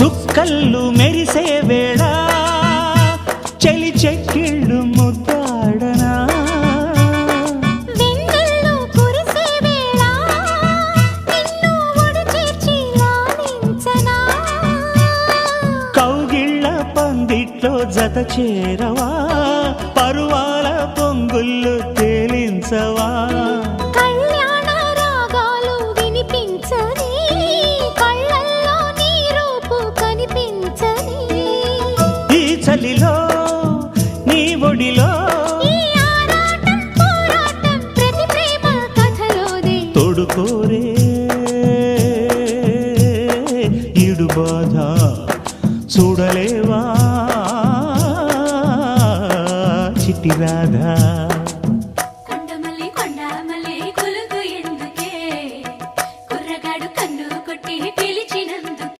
సుక్కళ్ళు మెరిసే వేళ చలి చెక్కిళ్ళు ముద్దాడనా వెన్నెల్లో కురిసే వేళ నిన్ను ఒడి చేర్చి లాలించనా కౌగిళ్ళ పందిట్లో జత చేరవా పరువాల పొంగుళ్ళు తేలించవా కళ్యాణ రాగాలు వినిపించని కళ్ళల్లో నీ రూపు కనిపించని ఈ చలిలో నీ ఒడిలో ఈ ఆరాటం పోరాటం ప్రతి ప్రేమ కథలోనే తోడుకోరే ఈడు బాధ చూడలేవా చిట్టి రాధా